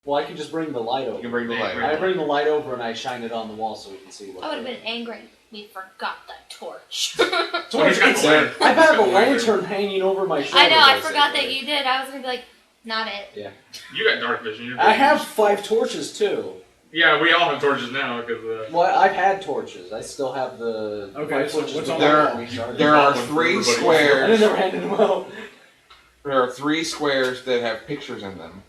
Well, I can just bring the light over. You can bring the light. I bring the light over and I shine it on the wall so we can see what. I would have been angry. We forgot that torch. Torch. I have a lantern hanging over my shoulder. I know. I forgot that you did. I was gonna be like, not it. Yeah. You got dark vision. I have 5 torches too. Yeah, we all have torches now because. Well, I've had torches. I still have the 5 torches. What's on there are 3 squares. I never handed them out. There are 3 squares that have pictures in them.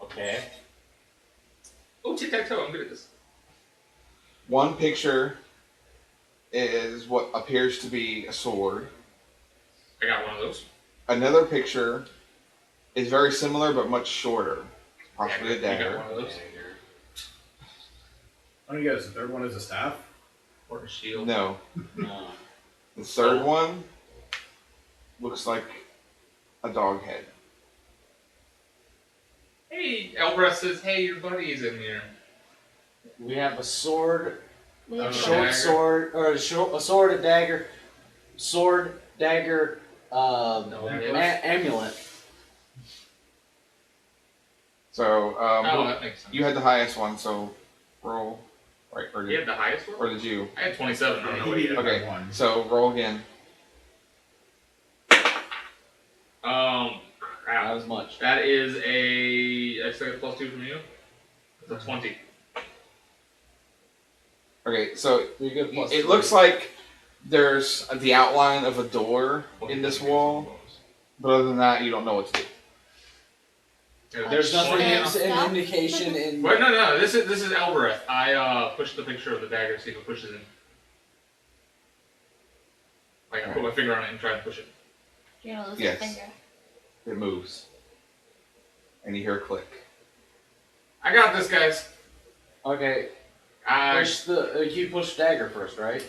Okay. Oh, tic-tac-toe, I'm good at this. One picture is what appears to be a sword. I got one of those. Another picture is very similar but much shorter. Possibly a dagger. I got one of those. Oh, you guys, the third one is a staff? Or a shield. No. The third one looks like a dog head. Hey, Elbereth says, hey, your buddy's in here. We have a sword, a short dagger. sword, or a sword, a dagger, sword, dagger, amulet. So, that makes sense. you had the highest one, so roll. Right, or You had the highest one? or did you? I had 27. I don't know what you had. Okay, so roll again. Crap. Not as much. That is I still get +2 from you. It's a 20. Okay, so You get +3. it looks like there's the outline of a door in this wall, but other than that, you don't know what to do. Yeah, There's nothing Shit. an indication in. Wait, no. This is Elbereth. I pushed the picture of the dagger to see if it pushes in. Like I put my finger on it and try to push it. You're gonna lose Yes. your finger. It moves, and you hear a click. I got this, guys. Okay. You push dagger first, right?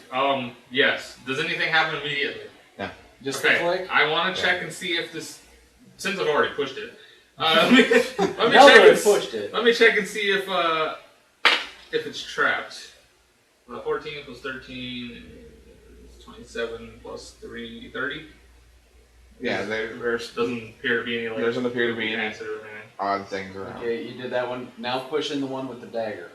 Yes. Does anything happen immediately? Just Okay. the click. I want to check and see if this. Since I've already pushed it. Let me Pushed it. Let me check and see if it's trapped. 14 plus 13 is 27 plus 3, 30. Yeah, There doesn't appear to be any like. there doesn't appear to be any acid or anything. odd things around. Okay, you did that one. Now push in the one with the dagger.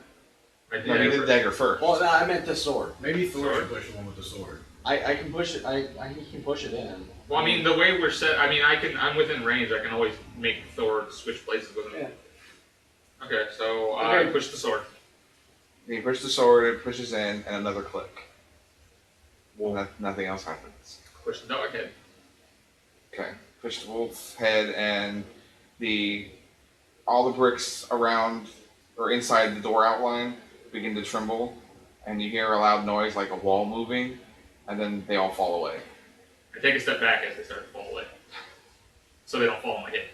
I did No, you did the dagger first. Well, no, I meant the swd. Maybe Thor should push the one with the sword. I can push it. I can push it in. Well, I mean, the way we're set. I mean, I'm within range. I can always make Thor switch places with him. Yeah. Okay, so I Okay. push the sword. You push the sword, it pushes in, and another click. Well, nothing else happens. Push the dog head. Okay. Push the wolf head, and all the bricks around or inside the door outline begin to tremble, and you hear a loud noise like a wall moving, and then they all fall away. I take a step back as they start to fall away, so they don't fall on my head.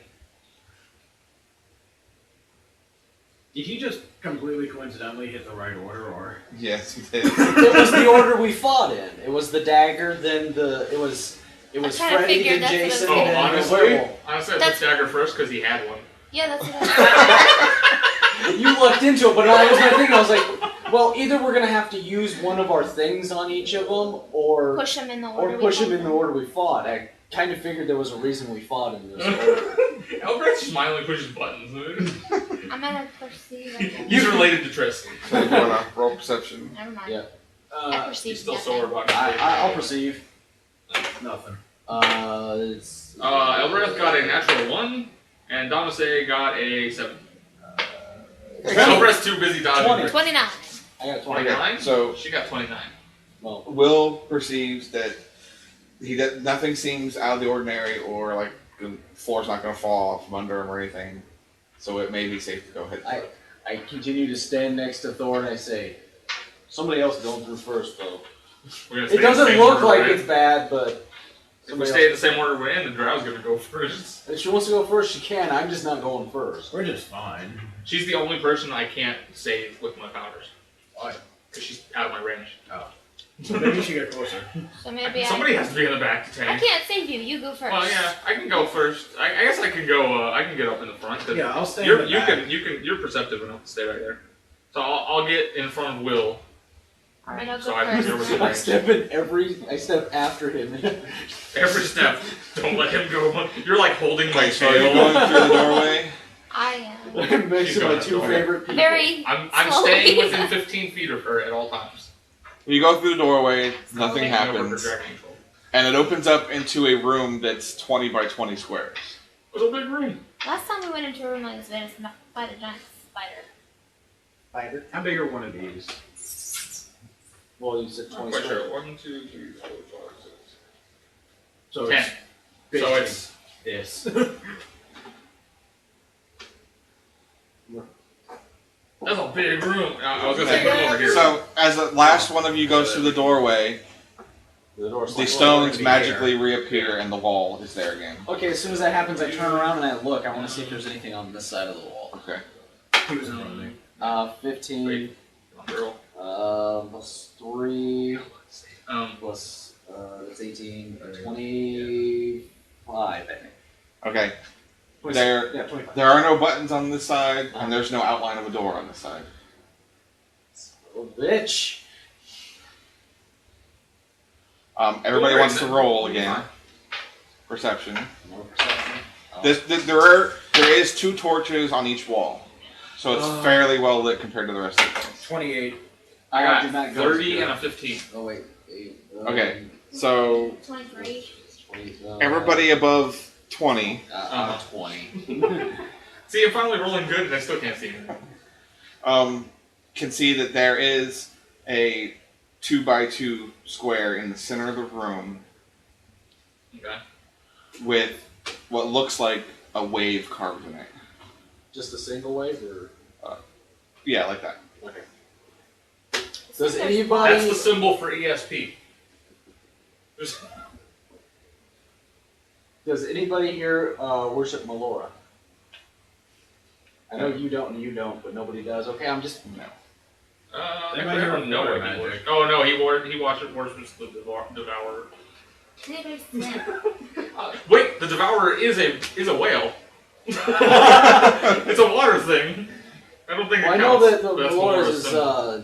Did he just completely coincidentally hit the right order, or? Yes, you did. It was the order we fought in. It was the dagger, then it was kinda Freddy, figured then that's Jason, what then I the honestly, werewolf. honestly, I That's- pushed dagger first because he had one. Yeah, that's what I You looked into it, but I was my thing. I was like, well, either we're gonna have to use one of our things on each of them, or push him in the order. or push them in the order we fought. I kind of figured there was a reason we fought in this order. Elbereth smilingly pushes buttons. I'm gonna perceive. I guess. He's related to Tristan. So you want to roll perception? Never mind. Yeah. I perceive He's still nothing. sore about it. I'll perceive. Nothing. It's, Elbereth got a natural 1, and Damasay got a 7. Elbereth's too busy dodging. 29. I got 20. 29? So She got 29. Well, Will perceives that nothing seems out of the ordinary, or like the floor's not going to fall off from under him or anything. So it may be safe to go ahead. I continue to stand next to Thor and I say, somebody else going through first, though. We're gonna stay It in the doesn't same look order, like right? it's bad, but If we stay in the same order we're in, the Drow's gonna go first. if she wants to go first, she can. I'm just not going first. We're just fine. She's the only person I can't save with my powers. Why? Because she's out of my range. So maybe you should get closer. So maybe Somebody has to be in the back to I tank. can't save you. You go first. Well, yeah, I can go first. I guess I can go. I can get up in the front. 'Cause Yeah, I'll stay You're, in the you back. can. You're perceptive enough to stay right there. So I'll get in front of Will. Alright, I'll go So I can first. hear what I step after him. Every step. Don't let him go. You're like holding my Okay, so are you tail. going through the doorway? I am. It makes She's my going two to the favorite people. Very. I'm slowly. staying within 15 feet of her at all times. You go through the doorway, nothing Okay. happens, Dragon control. and it opens up into a room that's 20 by 20 squares. It's a big room. Last time we went into a room like this, we had to fight a giant spider. Fighter. How big are one of these? Well, you said Not 20 quite square. sure. 1, 2, 3, 4, 5, 6. So 10. it's So basically it's this. that's a big room. I was gonna say put them over here. So, as the last one of you goes through the doorway, The door's the like- stones be magically reappear and the wall is there again. Okay, as soon as that happens, I turn around and I look. I want to see if there's anything on this side of the wall. Okay. He was in front of me. 15. Wait. Girl. Plus 3. Um, Plus, that's 18. 25, I think. Okay. 26. There, Yeah, 25. there are no buttons on this side, and there's no outline of a door on this side. Oh, bitch. Everybody Don't wants to worry, roll man. again. Perception. No perception. Oh. There is 2 torches on each wall, so it's fairly well lit compared to the rest of the place. 28. I did not got go 30 to and a 15. Oh, wait. 8, Okay, so 23. 20, everybody above 20 20. See, I'm finally rolling good, and I still can't see anything. can see that there is a 2 by 2 square in the center of the room Okay. with what looks like a wave carved in it. Just a single wave, or Yeah, like that. okay? Does That's anybody? the symbol for ESP. There's- Does anybody here worship Melora? I know you don't and you don't, but nobody does. Okay, I'm just No. I don't know what he worships. Oh no, he worships the Devourer. Neither snap. Wait, the Devourer is a whale. It's a water thing. I don't think it Well, I counts. know that the That's Melora's Melora's is symbol.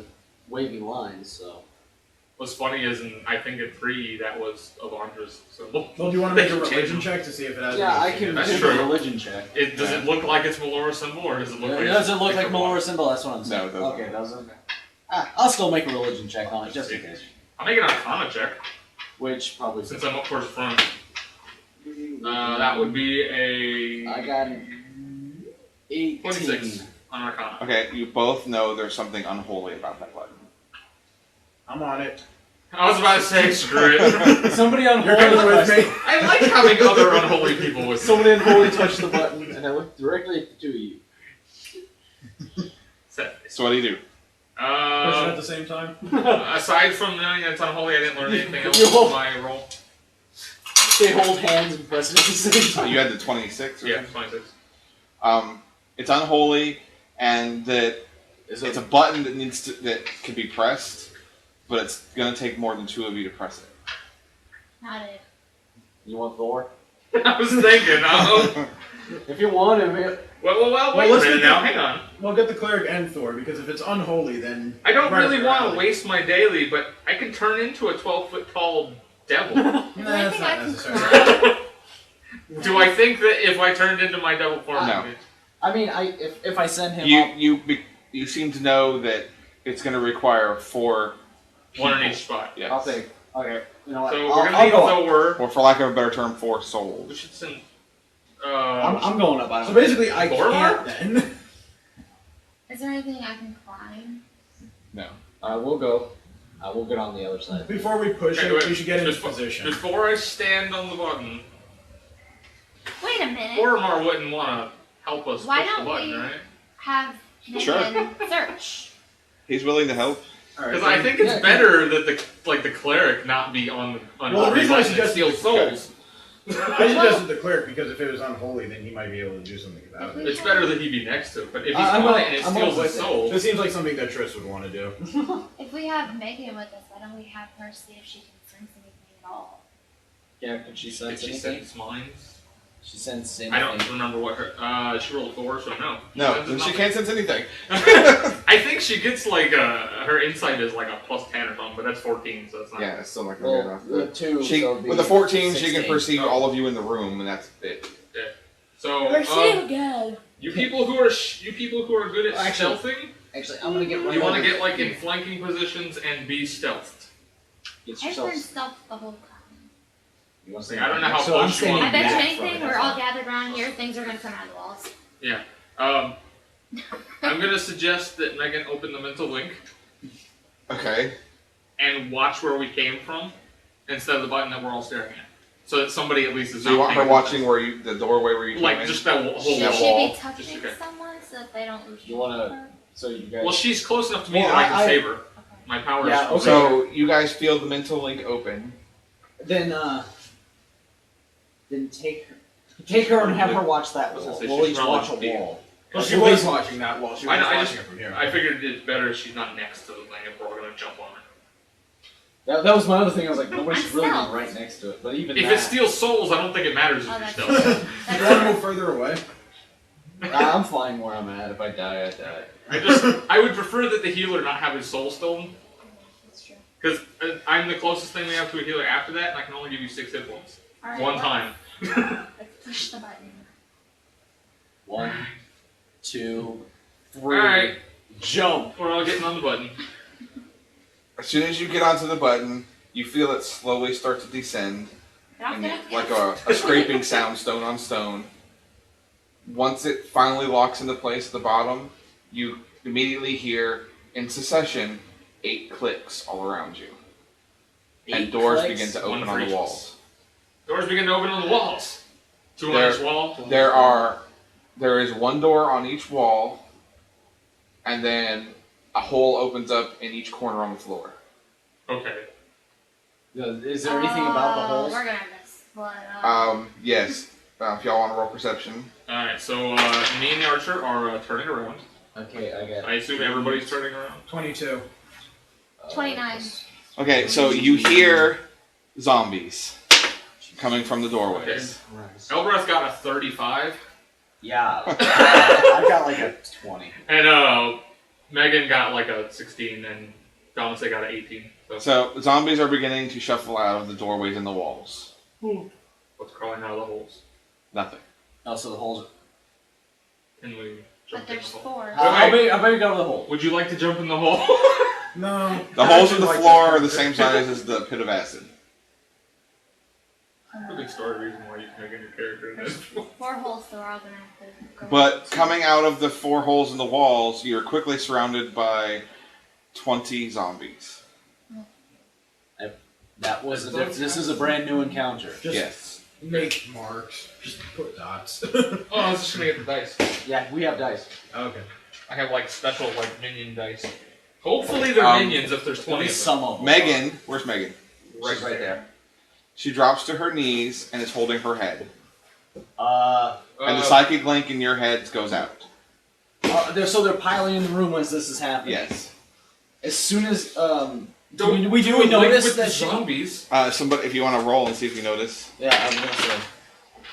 wavy lines, so. What's funny is, I think in 3 that was Avandra's symbol. Well, do you want to make a They changed religion them. check to see if it has Yeah, I any can That's do true. a religion check. Does it look like it's Melora's symbol, or does it look like Does it look like different Melora's symbol? That's what I'm saying. No, it doesn't. Okay, doesn't. I'll still make a religion check on it, just in case. I'll make an Arcana check, Which probably. since I'm up towards the front. That would be a I got an 18. 26 on Arcana. Okay, you both know there's something unholy about that button. I'm on it. I was about to say, screw it. Somebody unholy You're coming with touched- me. I like having other unholy people with me. Somebody unholy touched the button, and I looked directly at the two of you. Set. Uh, So what do you do? Push it at the same time. Aside from knowing that it's unholy, I didn't learn anything else You in won't- my roll. They hold hands and press it at the same time. You had the 26 or Yeah, something? 26. It's unholy, and that it's a button that can be pressed, but it's gonna take more than 2 of you to press it. Not it. You want Thor? I was thinking, If you want him, well, wait a let's minute get now, the- hang on. We'll get the cleric and Thor, because if it's unholy, then... I don't right really up your want to alley. waste my daily, but I can turn into a 12-foot tall devil. Is there Nah, that's anything not I can necessary. climb? Do I think that if I turned into my devil form, No. I mean, if I send him up, You seem to know that it's gonna require 4 one in people. each spot? Yes. I'll take. Okay, you know what? So I'll, we're gonna I'll need go up. Thor. Or for lack of a better term, 4 We souls. should send. I'm going up. I don't So basically, I Thor can't then. Is there anything I can climb? No. I will go. I will get on the other side. Before we push Okay, it, wait, we should get into before- position. Before I stand on the button, Wait a minute. Ormar wouldn't want to help us Why push the don't button, we- right? Have him Sure. search. He's willing to help. Because I think it's better that the cleric not be on Well, the the reason I button and suggested steal the souls. I suggested the cleric because if it was unholy, then he might be able to do something about it. It's better that he be next to it, but if he's I'm on up- it and it I'm steals up his with it. soul, This seems like something that Triss would want to do. If we have Megan with us, why don't we have her see if she can sense anything at all? Yeah, can she if sense she anything? sends minds. She sensed anything. I don't remember what her. She rolled 4, so no. No, Senses then she nothing. can't sense anything. I think she gets like her insight is like a plus 10 or something, but that's 14, so it's not. Yeah, it's still not gonna be Well, enough. the two. She, so it'd be with a 14, she 16. can perceive Oh. all of you in the room, and that's it. So Or see him again. You people who are good at stealthing. Actually, I'm gonna get right. You want to over get like here. in flanking positions and be stealthed. Get I've yourself. been stealth the whole time. You want to Like, I don't know how so I'm close you want I to bet you back anything, from it, we're that's all gathered around here, things are gonna come out of the walls. Yeah. I'm gonna suggest that Megan open the mental link Okay. and watch where we came from instead of the button that we're all staring at, so that somebody at least is So you not want her paying watching attention. where the doorway where you came Like in? just that whole Should that she wall. be touching okay. someone so that they don't lose You wanna- her? So you guys. Well, she's close enough to me Well, that I can I- save her. Okay. My power Yeah, is okay. So you guys feel the mental link open. Then take her and have her watch that I was wall. gonna say, We'll she's each watch a probably wall. Well, she We'll was be- watching that wall. She was I know, watching it from here. I figured it's better if she's not next to the thing if we're all gonna jump on it. That was my other thing. I was like, nobody I'm should really be stealth. right next to it. But even If that, it steals souls, I don't think it matters if Oh, you're that's stealth. You That's want to true. move further away? I'm fine where I'm at. If I die, I die. I would prefer that the healer not have his soul stolen, That's true. because I'm the closest thing we have to a healer after that, and I can only give you 6 hit points. Alright, One let's- time. Let's push the button. 1, 2, 3. Alright, Jump. we're all getting on the button. As soon as you get onto the button, you feel it slowly start to descend, Get off, and get off, like get off. a scraping sound, stone on stone. Once it finally locks into place at the bottom, you immediately hear, in succession, 8 clicks all around you. And 8 doors clicks? begin to One open for on each the of walls. Doors begin to open on the walls. 2 There- on each wall. There is 1 door on each wall, and then a hole opens up in each corner on the floor. Okay. Is there anything about the Oh, holes? we're gonna miss split up. Yes. If y'all want to roll perception. Alright, so me and the archer are turning around. Okay, I got. I assume everybody's turning around. 22. 29. Okay, so you hear zombies coming from the doorways. Elbereth got a 35, Yeah. I got like a 20. and Megan got like a 16, and Dominic got an 18. So zombies are beginning to shuffle out of the doorways and the walls. What's crawling out of the holes? Nothing. Oh, so the holes. Can we jump But in there's the hole? 4. How big go to the hole? Would you like to jump in the hole? No. The holes in the floor are the same size as the pit of acid. A big story reason why you can make a new character in There's this. 4 holes, so we're all gonna have to go. But coming out of the 4 holes in the walls, you're quickly surrounded by 20 zombies. That was this is a brand new encounter. Just Yes. make marks. Just put dots. Oh, I was just gonna get the dice. Yeah, we have dice. Okay. I have like special like minion dice. Hopefully they're minions if there's At 20 least of them. some of them. Megan, where's Megan? She's right there. She drops to her knees and is holding her head. And the Uh, psychic link in your head goes out. They're piling in the room as this is happening. Yes. As soon as Don't we do a link notice with that the she. zombies. Somebody, if you want to roll and see if you notice. Yeah, I'm gonna say.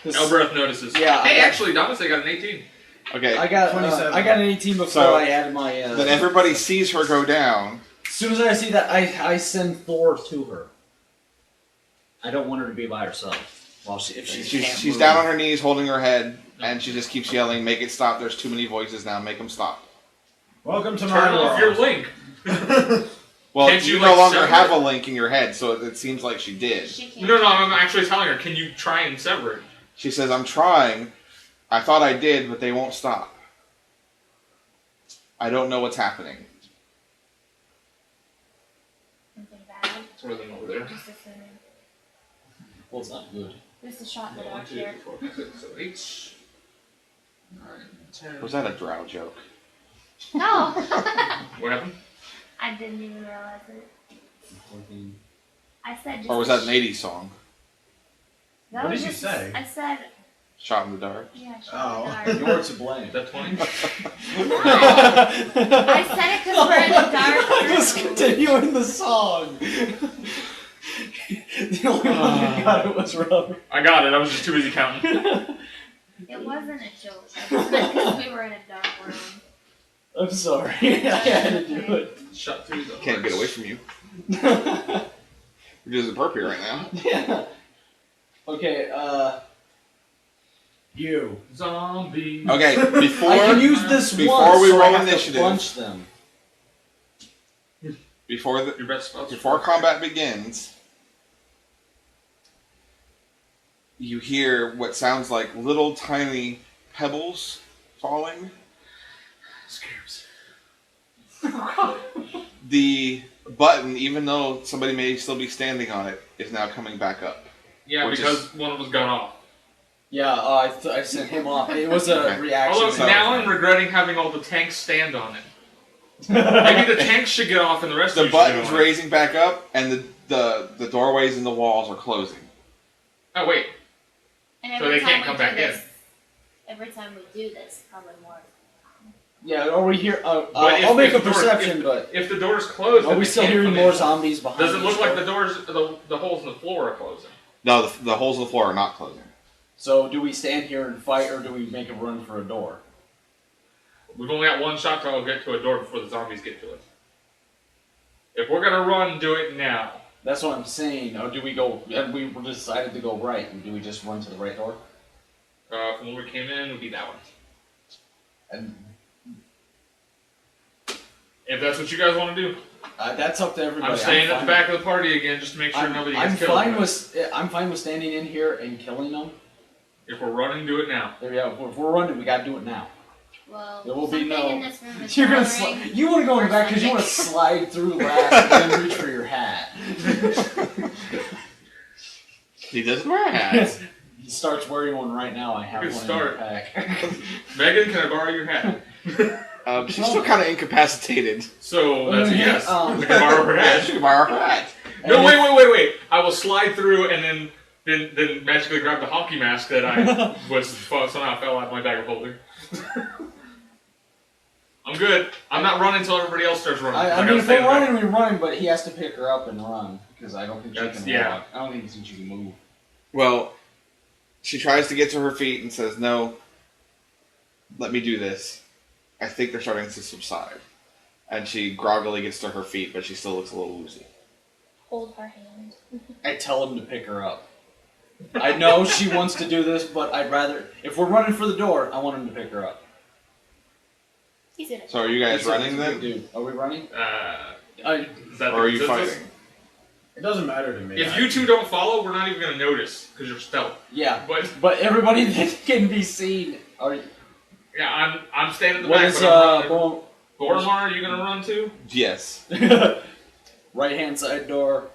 'Cause Elbereth notices. Yeah, Hey, I got- actually, Dominic got an 18. Okay. I got 27. I got an 18 before So, I added my. Then everybody sees her go down. As soon as I see that, I send Thor to her. I don't want her to be by herself. Well, if she can't She's move. down on her knees holding her head, and she just keeps yelling, "Make it stop! There's too many voices now. Make them stop!" Welcome to Turn my off world. your link. Well, Can't you you, no like, longer sever have it? a link in your head, so it seems like she did. She can't. No, I'm actually telling her. Can you try and sever it? She says, "I'm trying. I thought I did, but they won't stop. I don't know what's happening." Something bad. It's one of them over there. Just assuming. Well, it's not good. Just a shot in the 1, dark 2, here. 4, 5, 6, 7, 8, 9, 10. Was that a drow joke? No! What happened? I didn't even realize it. I said just Or was a that an 80s song? That What was did you just- say? I said, Shot in the dark? yeah, shot Oh. in the dark. You're to blame. Is that 20? I said it because we're in the dark. I'm just continuing the song. The only one who got it was Robert. I got it. I was just too busy counting. It wasn't a joke. I just meant because we were in a dark room. I'm sorry. I had to do it. Shot through the Can't get hearts. away from you. We're just a burp here right now. Yeah. Okay, You. Zombie. Okay, before I can use this before once, we so I roll have initiative. to punch them. Before Your best spells. before combat begins, you hear what sounds like little tiny pebbles falling. Scares. The button, even though somebody may still be standing on it, is now coming back up. Yeah, Which because one of us got off. Yeah, I sent him off. It was a Okay. reaction. Although now I'm regretting having all the tanks stand on it. Maybe the tanks should get off and the rest The of you should button's get on. raising back up, and the doorways and the walls are closing. Oh wait, And So every they time can't we come do back in. this, every time we do this, probably more. Yeah, are we here? But if I'll make the a door- perception, but if the door's closed, are then we they still can't hearing come more in. zombies behind? Does it this look like door? the doors, the holes in the floor are closing? No, the holes in the floor are not closing. So do we stand here and fight, or do we make a run for a door? We've only got one shot to get to a door before the zombies get to it. If we're gonna run, do it now. That's what I'm saying. Or do we go? And we decided to go right. And do we just run to the right door? From where we came in, would be that one. And If that's what you guys want to do, that's up to everybody. I'm staying at the fine back of the party again just to make sure nobody gets killed. I'm fine with standing in here and killing them. If we're running, do it now. There we go. If we're running, we gotta do it now. Well, There will be something no- in this room is You're gonna bothering. you want to go in the back because you Or want to slide through last and then reach for your hat. He doesn't wear a hat. He starts wearing one right now. I have Good one start. in my pack. Megan, can I borrow your hat? She's still kind of incapacitated. So that's a yes. Um, I can borrow her Yeah, hat. she can borrow her hat. No, And wait. I will slide through and then magically grab the hockey mask that I somehow fell out of my bag of holding. I'm good. I'm not running until everybody else starts running. I mean, if we're running, we're running, but he has to pick her up and run because I don't think she That's- can yeah. walk. I don't think she can move. Well, she tries to get to her feet and says, "No, let me do this." I think they're starting to subside. And she groggily gets to her feet, but she still looks a little woozy. Hold her hand. I tell him to pick her up. I know she wants to do this, but I'd rather. If we're running for the door, I want him to pick her up. He's in it. So are you guys He's a running good then? dude. Are we running? Is that Or are the you consensus? fighting? It doesn't matter to me. If you two don't follow, we're not even going to notice because you're stealth. Yeah, But everybody that can be seen. Are yeah, I'm staying in the what back. is But I'm running. Boromar? Boromar, are you going to run too? Yes. Right hand side door.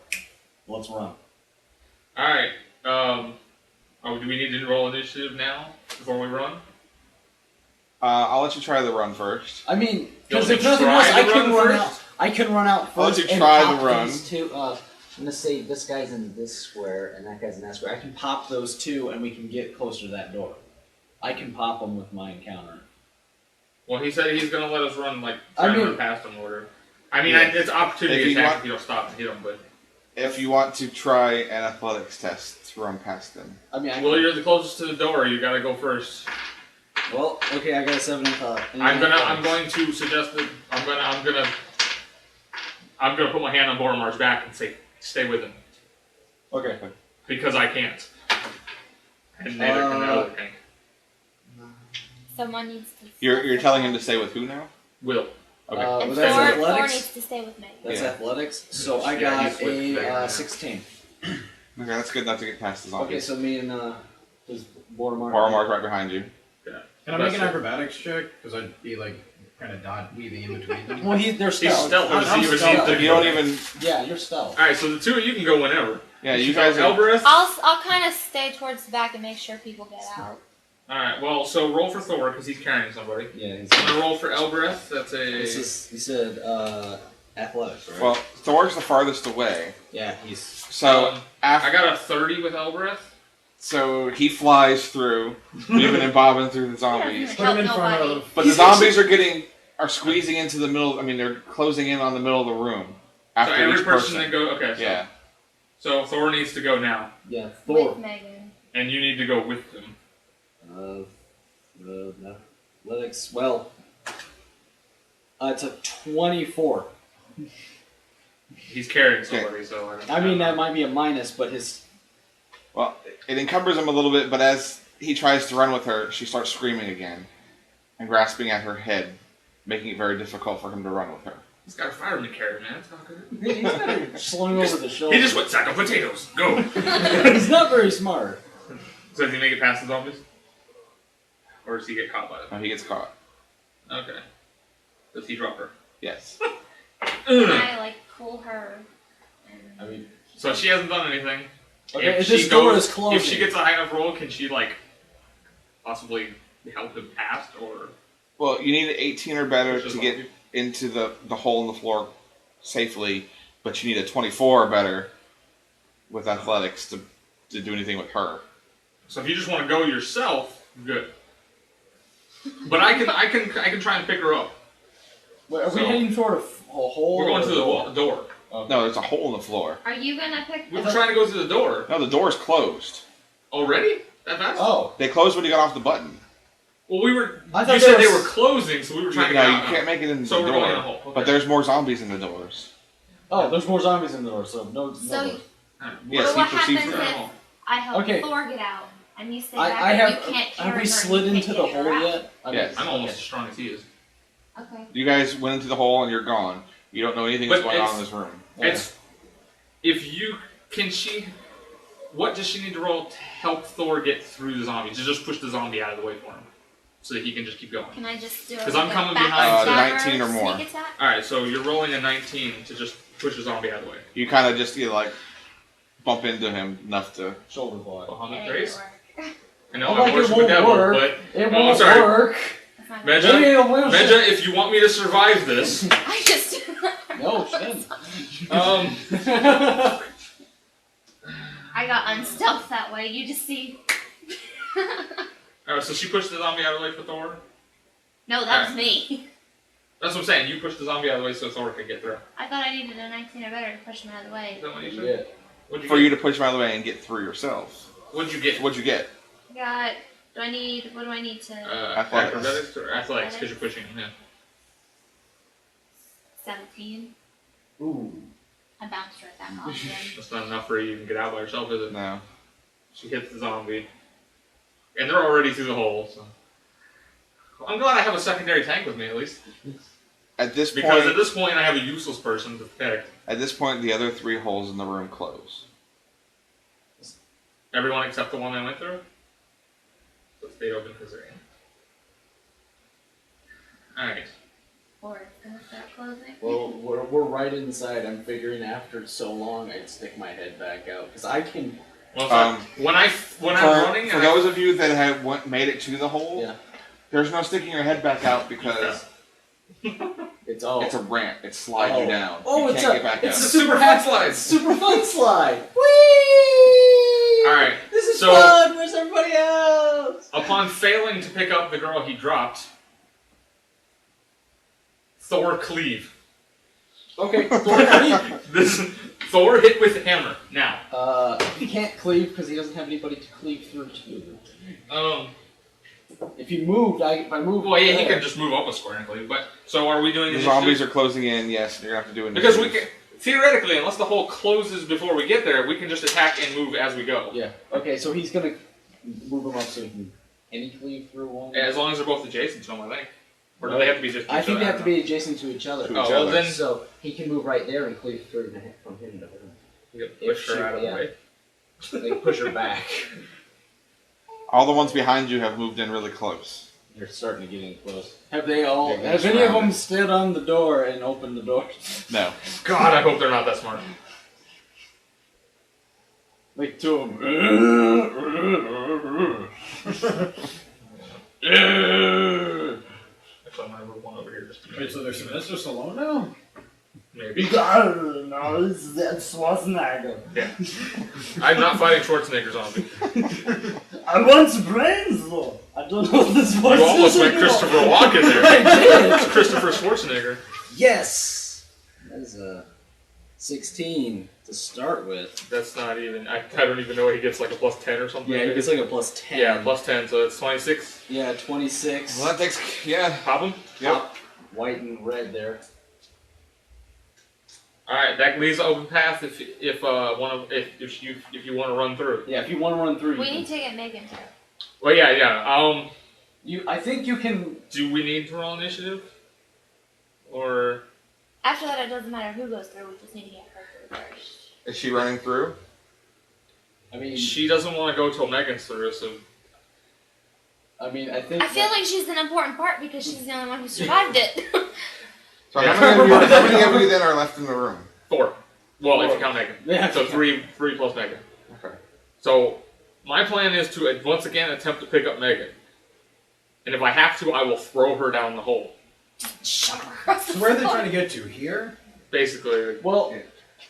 Let's run. All right. Do we need to roll initiative now before we run? I'll let you try the run first. I mean, You'll because if try nothing else, to I can run run first? out. I can run out I'll let first you and try pop the run. these two. I'm gonna say this guy's in this square and that guy's in that square. I can pop those two, and we can get closer to that door. I can pop them with my encounter. Well, he said he's going to let us run, I try to mean- run past him in order. I mean, Yeah. it's opportunity If you attack want- if you don't stop and hit him, but... If you want to try an athletics test to run past them. I mean, Well, you're the closest to the door. You got to go first. well, okay, I got a 7 in thought. I'm going to suggest that I'm gonna put my hand on Boromar's back and say, stay with him. Okay. Because I can't. And neither can the other thing. Someone needs to. You're telling him to stay with who now? Will. Okay. And that's Thor athletics. needs to stay with me. That's Yeah. athletics. So I Yeah, got he's with Megan a now. 16. Okay, that's good enough to get past the zombies. Okay, so me and is Boromar. Boromar's right behind you. Can I make an acrobatics check? Because I'd be like kind of weaving in between them. Well, they're He's stealth. stealth. I'm so you would stealth. need to- You don't even. Yeah, you're stealth. Alright, so the two of you can go whenever. Yeah, you guys are. Elbereth? I'll kind of stay towards the back and make sure people get out. Alright, well, so roll for Thor because he's carrying somebody. Yeah, he's. I'm gonna roll for Elbereth. That's a. This is. He said athletics, right? Well, Thor's the farthest away. Yeah, he's. So I got a 30 with Elbereth. So he flies through, weaving and bobbing through the zombies. Yeah, Put him in front of Nobody. the. But the zombies are squeezing into the middle. I mean, they're closing in on the middle of the room. After So every each person that go. Okay, so, Yeah. so Thor needs to go now. Yeah, Thor. With Megan. And you need to go with them. Athletics. Well, it's a 24. He's carrying somebody, so I mean, that might be a minus, but his. Well, it encumbers him a little bit, but as he tries to run with her, she starts screaming again and grasping at her head, making it very difficult for him to run with her. He's got a fireman carry, man. It's not good. He's got her slung over the shoulder. He just went sack of potatoes. Go. He's not very smart. So does he make it past the zombies? Or does he get caught by them? No, he gets caught. Okay. Does he drop her? Yes. Can I like pull her? And... I mean, So she hasn't done anything. okay, if this she door goes, is closing. if she gets a high enough roll, can she like possibly help him past or? Well, you need an 18 or better Just to get into the hole in the floor safely, but you need a 24 or better with athletics to do anything with her. So if you just want to go yourself, good. But I can try and pick her up. Wait, are we So- heading toward a hole? We're going or to a the door? door. Okay. No, there's a hole in the floor. Are you gonna pick? We were trying to go to the door. No, the door is closed. Already? That fast? Oh, They closed when you got off the button. Well, we were. I thought You said there they was- were closing, so we were trying to No, get you out. can't make it into So the we're door. going in a hole. Okay. But there's more zombies in the doors. oh, there's more zombies in the door, so no. So, no doors. Yes, so he what perceives happens her. if I help Okay. Thor get out and you stay I back have. and you can't carry Have we her slid and you into can't the get her hole out? yet? Yes. I'm almost as strong as he is. Okay. You guys went into the hole and you're gone. You don't know anything that's But going on it's- in this room. Okay. It's if you can she. What does she need to roll to help Thor get through the zombies? To just push the zombie out of the way for him, so that he can just keep going. Can I just do it? 'Cause I'm like coming a back behind stabber 19 or more. Sneak attack? All right, so you're rolling a 19 to just push the zombie out of the way. You kind of just like bump into him enough to. Shoulder block. Bahamut It Grace. ain't I know Oh, I'm like it worshiping won't the devil, work. but It Oh, won't sorry. work. That's not Medja, gonna Maybe it will. Medja, if you want me to survive this, I just. No, shit. I got unstealthed that way. You just see. Alright, so she pushed the zombie out of the way for Thor. No, that was me. That's what I'm saying. You pushed the zombie out of the way so Thor could get through. I thought I needed a 19 or better to push him out of the way. Is that what you said? Yeah. What'd you For get? you to push him out of the way and get through yourself. What'd you get? What'd you get? Got. Do I need? What do I need to? Athletics. Acrobatics or athletics because you're pushing him. Yeah. 17. Ooh. I bounced right back off him. That's not enough for you to even get out by yourself, is it? No. She hits the zombie, and they're already through the hole. So I'm glad I have a secondary tank with me at least, At this because point, at this point I have a useless person to protect. the other 3 holes in the room close. Everyone except the one I went through. So it stayed open because they're in. All right. Or it's gonna start closing. Well, we're right inside. I'm figuring after so long, I'd stick my head back out because I can. Well, so when I'm running, For and those of you that have made it to the hole, Yeah. there's no sticking your head back out because It's all. it's a ramp. It slides you down. Oh, you it's can't a. get back It's out. a Super fun slide. Super fun slide. Whee! All right. This is So- fun. Where's everybody else? upon failing to pick up the girl he dropped, Thor cleave. Okay. Thor cleave. This Thor hit with hammer now. He can't cleave because he doesn't have anybody to cleave through to. If you moved, if I moved. Well, yeah, he there- can just move up a square and cleave. But so are we doing The initiative? zombies are closing in. Yes, you're gonna have to do it. Because we can theoretically, unless the hole closes before we get there, we can just attack and move as we go. Yeah. Okay, so he's gonna move him up so he can. Can he cleave through one? As long as they're both adjacent to him, I think. Or do they have to be just? I each think other? they have to be adjacent to each other. To Oh, each well other. then So he can move right there and cleave through from him to her. you can push her out of the yeah. way. They push her back. All the ones behind you have moved in really close. They're starting to get in close. Have they all? They're Have any of them surrounded. stood on the door and opened the door? No. God, I hope they're not that smart. Like two of them. Actually, I'm gonna move one over here just to Wait, so there's Sylvester Stallone now? maybe. No, that's Schwarzenegger. Yeah. I'm not fighting Schwarzenegger zombie. I want brains though. I don't know this You almost went Christopher Walken there. I did. It's Christopher Schwarzenegger. Yes. That is a 16 to start with. That's not even. I don't even know what he gets, like a plus 10 or something. Yeah, he gets like a plus 10. Yeah, plus 10, so it's 26. Yeah, 26. Well, that takes. Yeah. Pop him. Yep. Top, white and red there. All right, that leaves an open path if you want to run through. Yeah, if you want to run through. We you need to get Megan through. Well, yeah. I think you can. Do we need to roll initiative? Or After that, it doesn't matter who goes through. We just need to get her through first. Is she running through? I mean, she doesn't want to go till Megan's through, so I think. I feel like she's an important part because she's the only one who survived it. So how many of you then are left in the room? 4. Well, if you count Megan. Yeah. So 3 plus Megan. Okay. So my plan is to once again attempt to pick up Megan, and if I have to, I will throw her down the hole. Shove her across the So where are they floor. trying to get to? Here? Basically, Well,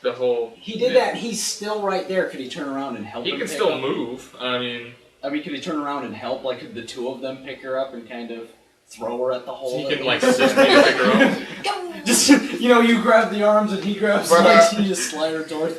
the whole. he did that. He's still right there. Could he turn around and help? He him can pick still up? move. I mean, could he turn around and help? Like, could the two of them pick her up and kind of throw her at the hole? he can like assist me to pick her up. Go. Just you grab the arms and he grabs But, the legs and you just slide her towards.